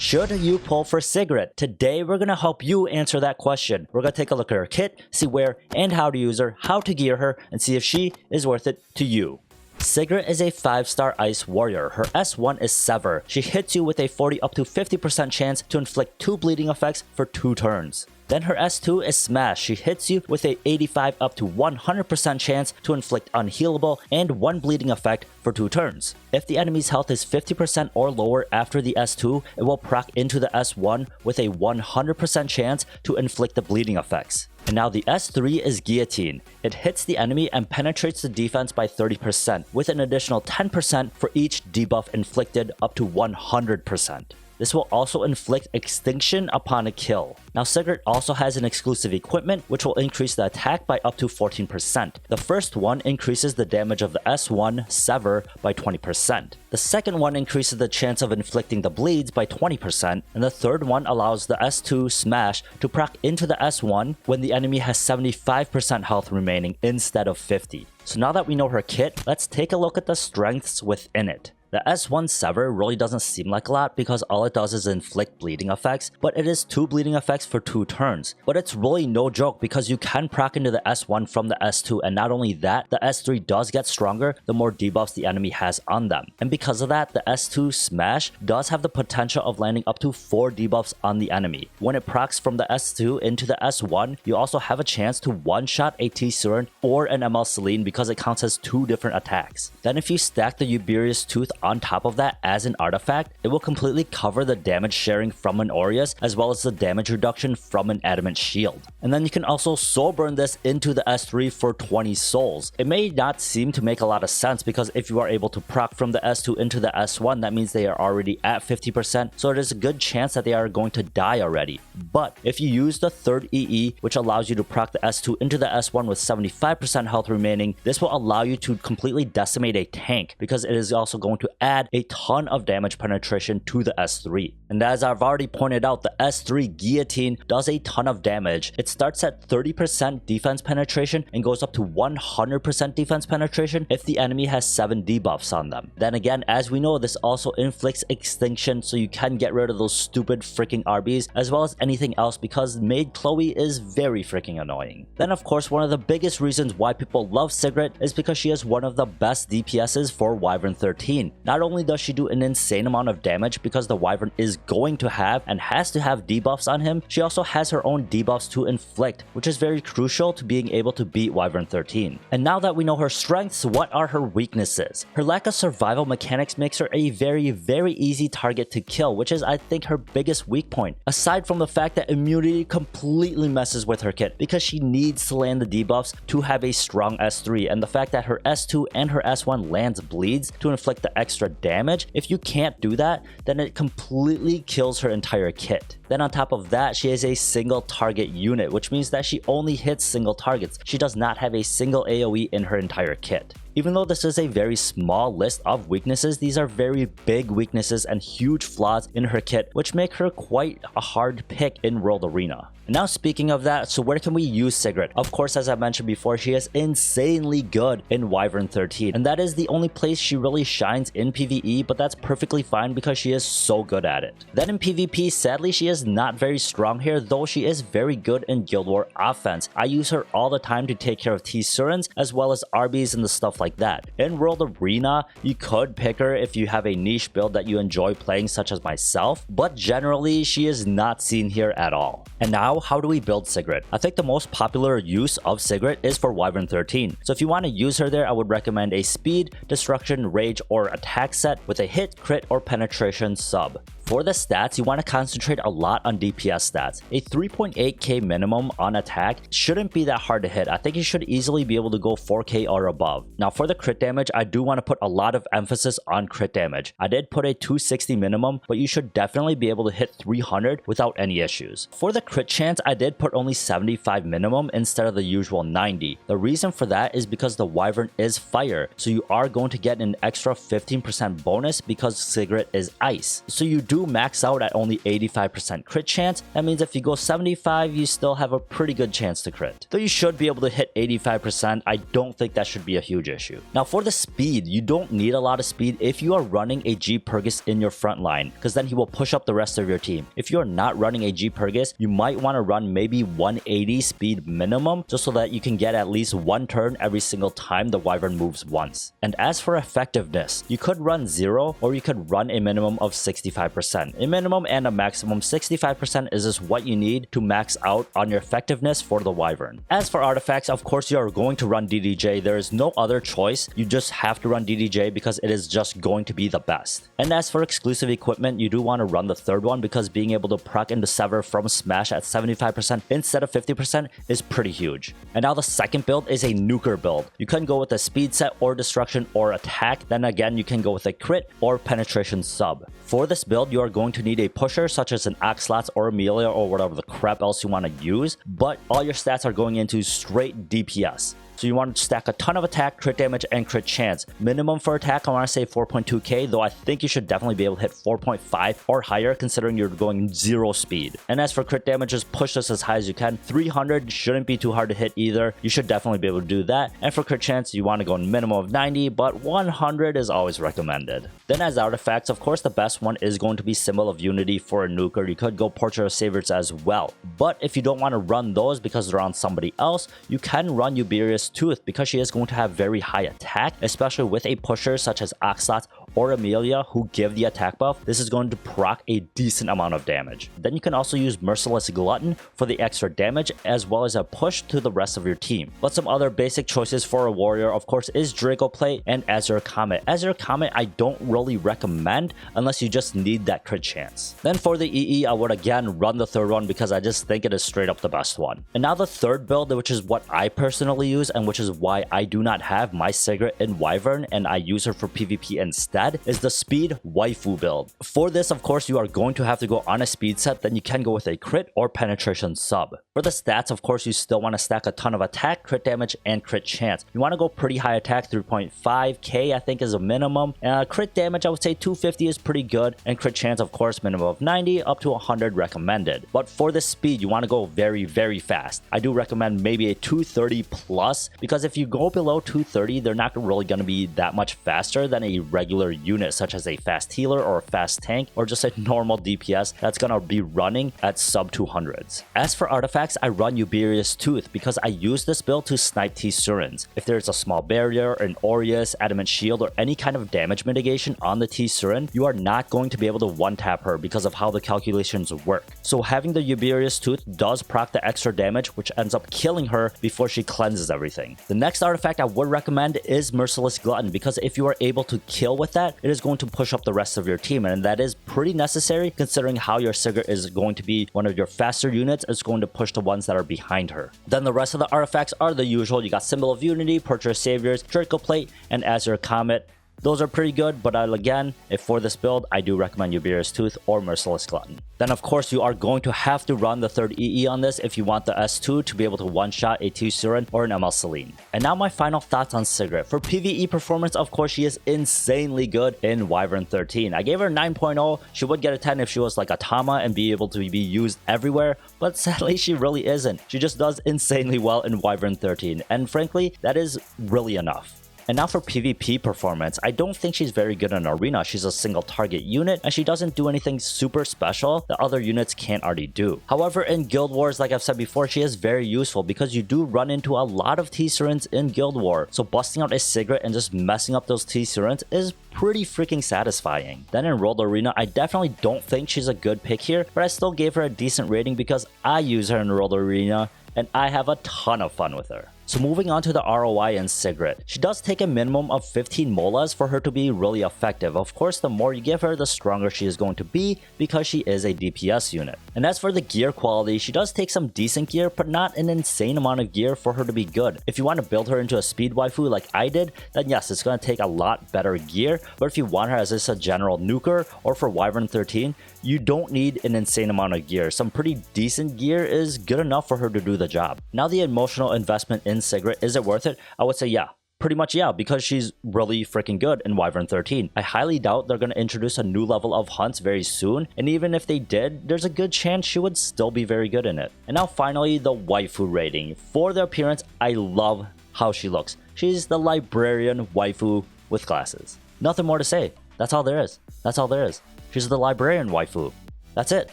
Should you pull for Sigret? Today we're gonna help you answer that question. We're gonna take a look at her kit, see where and how to use her, how to gear her, and see if she is worth it to you. Sigret is a 5-star ice warrior. Her S1 is Sever. She hits you with a 40 up to 50% chance to inflict 2 bleeding effects for 2 turns. Then her S2 is Smash. She hits you with a 85 up to 100% chance to inflict unhealable and 1 bleeding effect for 2 turns. If the enemy's health is 50% or lower after the S2, it will proc into the S1 with a 100% chance to inflict the bleeding effects. And now the S3 is Guillotine. It hits the enemy and penetrates the defense by 30%, with an additional 10% for each debuff inflicted up to 100%. This will also inflict extinction upon a kill. Now Sigret also has an exclusive equipment which will increase the attack by up to 14%. The first one increases the damage of the S1 Sever by 20%. The second one increases the chance of inflicting the bleeds by 20%, and the third one allows the S2 Smash to proc into the S1 when the enemy has 75% health remaining instead of 50. So now that we know her kit, let's take a look at the strengths within it. The S1 Sever really doesn't seem like a lot because all it does is inflict bleeding effects, but it is 2 bleeding effects for 2 turns. But it's really no joke because you can proc into the S1 from the S2, and not only that, the S3 does get stronger the more debuffs the enemy has on them. And because of that, the S2 Smash does have the potential of landing up to 4 debuffs on the enemy. When it procs from the S2 into the S1, you also have a chance to one-shot a T-Surin or an ML Celine because it counts as 2 different attacks. Then if you stack the Uberius Tooth on top of that as an artifact, it will completely cover the damage sharing from an Aureus as well as the damage reduction from an Adamant Shield. And then you can also soul burn this into the S3 for 20 souls. It may not seem to make a lot of sense because if you are able to proc from the S2 into the S1, that means they are already at 50%, so it is a good chance that they are going to die already. But if you use the third EE, which allows you to proc the S2 into the S1 with 75% health remaining, this will allow you to completely decimate a tank because it is also going to add a ton of damage penetration to the S3. And as I've already pointed out, the S3 Guillotine does a ton of damage. It starts at 30% defense penetration and goes up to 100% defense penetration if the enemy has 7 debuffs on them. Then again, as we know, this also inflicts extinction, so you can get rid of those stupid freaking RBs as well as anything else because Maid Chloe is very freaking annoying. Then of course, one of the biggest reasons why people love Sigret is because she is one of the best DPSs for Wyvern 13. Not only does she do an insane amount of damage because the Wyvern is going to have and has to have debuffs on him, she also has her own debuffs to inflict, which is very crucial to being able to beat Wyvern 13. And now that we know her strengths, what are her weaknesses? Her lack of survival mechanics makes her a very easy target to kill, which is I think her biggest weak point. Aside from the fact that immunity completely messes with her kit because she needs to land the debuffs to have a strong S3, and the fact that her S2 and her S1 lands bleeds to inflict the extra damage, if you can't do that, then it completely kills her entire kit. Then on top of that, she is a single target unit, which means that she only hits single targets. She does not have a single AoE in her entire kit. Even though this is a very small list of weaknesses, these are very big weaknesses and huge flaws in her kit, which make her quite a hard pick in World Arena. And now speaking of that, so where can we use Sigret? Of course, as I mentioned before, she is insanely good in Wyvern 13, and that is the only place she really shines in PvE, but that's perfectly fine because she is so good at it. Then in PvP, sadly, she is not very strong here, though she is very good in Guild War offense. I use her all the time to take care of T-Surins as well as RBs and the stuff like that. In World Arena, you could pick her if you have a niche build that you enjoy playing, such as myself, but generally she is not seen here at all. And now, how do we build Sigret? I think the most popular use of Sigret is for Wyvern 13. So if you want to use her there, I would recommend a speed, destruction, rage, or attack set with a hit, crit, or penetration sub. For the stats, you want to concentrate a lot on DPS stats. A 3.8k minimum on attack shouldn't be that hard to hit. I think you should easily be able to go 4k or above. Now for the crit damage, I do want to put a lot of emphasis on crit damage. I did put a 260 minimum, but you should definitely be able to hit 300 without any issues. For the crit chance, I did put only 75 minimum instead of the usual 90. The reason for that is because the Wyvern is fire, so you are going to get an extra 15% bonus because Sigret is ice. So you do do max out at only 85% crit chance. That means if you go 75, you still have a pretty good chance to crit. Though you should be able to hit 85%, I don't think that should be a huge issue. Now for the speed, you don't need a lot of speed if you are running a G Purgus in your front line, because then he will push up the rest of your team. If you're not running a G Purgus, you might want to run maybe 180 speed minimum, just so that you can get at least one turn every single time the Wyvern moves once. And as for effectiveness, you could run 0 or you could run a minimum of 65%. A minimum and a maximum 65% is just what you need to max out on your effectiveness for the Wyvern. As for artifacts, of course you are going to run DDJ. There is no other choice. You just have to run DDJ because it is just going to be the best. And as for exclusive equipment, you do want to run the third one because being able to proc into Sever from Smash at 75% instead of 50% is pretty huge. And now the second build is a Nuker build. You can go with a speed set or destruction or attack. Then again, you can go with a crit or penetration sub. For this build, you are going to need a pusher such as an Oxlots or Amelia or whatever the crap else you want to use, but all your stats are going into straight DPS. So you want to stack a ton of attack, crit damage, and crit chance. Minimum for attack, I want to say 4.2k, though I think you should definitely be able to hit 4.5 or higher considering you're going 0 speed. And as for crit damage, just push this as high as you can. 300 shouldn't be too hard to hit either. You should definitely be able to do that. And for crit chance, you want to go minimum of 90, but 100 is always recommended. Then as artifacts, of course, the best one is going to be Symbol of Unity for a Nuker. You could go Portrait of Saviors as well. But if you don't want to run those because they're on somebody else, you can run Uberius Tooth because she is going to have very high attack, especially with a pusher such as Oxlots or Amelia who give the attack buff. This is going to proc a decent amount of damage. Then you can also use Merciless Glutton for the extra damage as well as a push to the rest of your team. But some other basic choices for a warrior, of course, is Draco Plate and Azure Comet. Azure Comet I don't really recommend unless you just need that crit chance. Then for the EE, I would again run the third one because I just think it is straight up the best one. And now the third build, which is what I personally use and which is why I do not have my Sigret in Wyvern and I use her for PvP instead, is the speed waifu build. For this, of course, you are going to have to go on a speed set. Then you can go with a crit or penetration sub. For the stats, of course, you still want to stack a ton of attack, crit damage, and crit chance. You want to go pretty high attack, 3.5k I think is a minimum. Crit damage, I would say 250 is pretty good, and crit chance, of course, minimum of 90 up to 100 recommended. But for the speed, you want to go very, very fast. I do recommend maybe a 230 plus, because if you go below 230, they're not really going to be that much faster than a regular unit such as a fast healer or a fast tank or just a normal DPS that's going to be running at sub 200s. As for artifacts, I run Uberius Tooth because I use this build to snipe T-Surins. If there's a small barrier, an Aureus, adamant shield, or any kind of damage mitigation on the T-Surin, you are not going to be able to one-tap her because of how the calculations work. So having the Uberius Tooth does proc the extra damage, which ends up killing her before she cleanses everything. The next artifact I would recommend is Merciless Glutton because if you are able to kill with that, it is going to push up the rest of your team, and that is pretty necessary considering how your Sigret is going to be one of your faster units. It's going to push the ones that are behind her. Then the rest of the artifacts are the usual. You got Symbol of Unity, Portrait of Saviors, Draco Plate, and Azure Comet. Those are pretty good, but again, if for this build, I do recommend Uberius Tooth or Merciless Glutton. Then of course, you are going to have to run the third EE on this if you want the S2 to be able to one-shot a T-Surin or an ML Celine. And now my final thoughts on Sigret. For PvE performance, of course, she is insanely good in Wyvern 13. I gave her 9.0. She would get a 10 if she was like a Tama and be able to be used everywhere, but sadly, she really isn't. She just does insanely well in Wyvern 13, and frankly, that is really enough. And now for PvP performance, I don't think she's very good in Arena. She's a single target unit and she doesn't do anything super special that other units can't already do. However, in Guild Wars, like I've said before, she is very useful because you do run into a lot of T-Surins in Guild War. So busting out a Sigret and just messing up those T-Surins is pretty freaking satisfying. Then in World Arena, I definitely don't think she's a good pick here, but I still gave her a decent rating because I use her in World Arena and I have a ton of fun with her. So moving on to the ROI in Sigret. She does take a minimum of 15 molas for her to be really effective. Of course, the more you give her, the stronger she is going to be because she is a DPS unit. And as for the gear quality, she does take some decent gear, but not an insane amount of gear for her to be good. If you want to build her into a speed waifu like I did, then yes, it's going to take a lot better gear. But if you want her as just a general nuker or for Wyvern 13, you don't need an insane amount of gear. Some pretty decent gear is good enough for her to do the job. Now the emotional investment in Sigret, is it worth it? I would say yeah. pretty much, yeah, because she's really freaking good in Wyvern 13. I highly doubt they're going to introduce a new level of hunts very soon, and even if they did, there's a good chance she would still be very good in it. And now finally, the waifu rating. For the appearance, I love how she looks. She's the librarian waifu with glasses. Nothing more to say. That's all there is. That's all there is. She's the librarian waifu. That's it.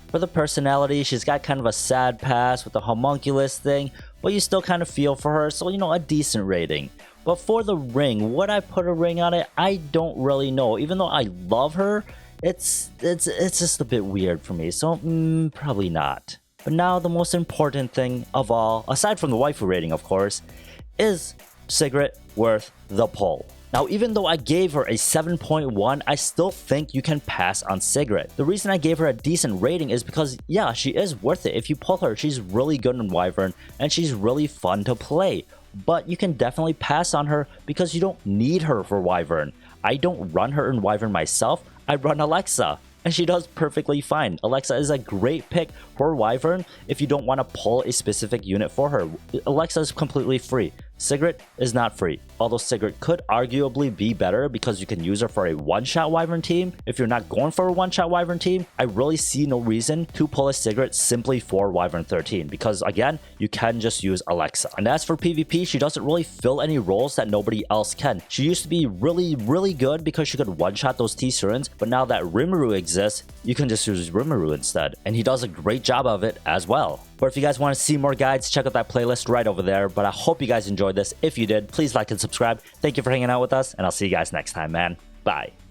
For the personality, she's got kind of a sad past with the homunculus thing, but you still kind of feel for her, so a decent rating. But for the ring, would I put a ring on it? I don't really know. Even though I love her, it's just a bit weird for me, so probably not. But now the most important thing of all, aside from the waifu rating of course, is Sigret worth the pull? Now, even though I gave her a 7.1, I still think you can pass on Sigret. The reason I gave her a decent rating is because, yeah, she is worth it. If you pull her, she's really good in Wyvern, and she's really fun to play. But you can definitely pass on her because you don't need her for Wyvern. I don't run her in Wyvern myself, I run Alexa, and she does perfectly fine. Alexa is a great pick for Wyvern if you don't want to pull a specific unit for her. Alexa is completely free. Sigret is not free, although Sigret could arguably be better because you can use her for a one-shot Wyvern team. If you're not going for a one-shot Wyvern team, I really see no reason to pull a Sigret simply for Wyvern 13 because, again, you can just use Alexa. And as for PvP, she doesn't really fill any roles that nobody else can. She used to be really good because she could one-shot those T-Surans, but now that Rimuru exists, you can just use Rimuru instead. And he does a great job of it as well. Or if you guys want to see more guides, check out that playlist right over there. But I hope you guys enjoyed this. If you did, please like and subscribe. Thank you for hanging out with us, and I'll see you guys next time, man. Bye.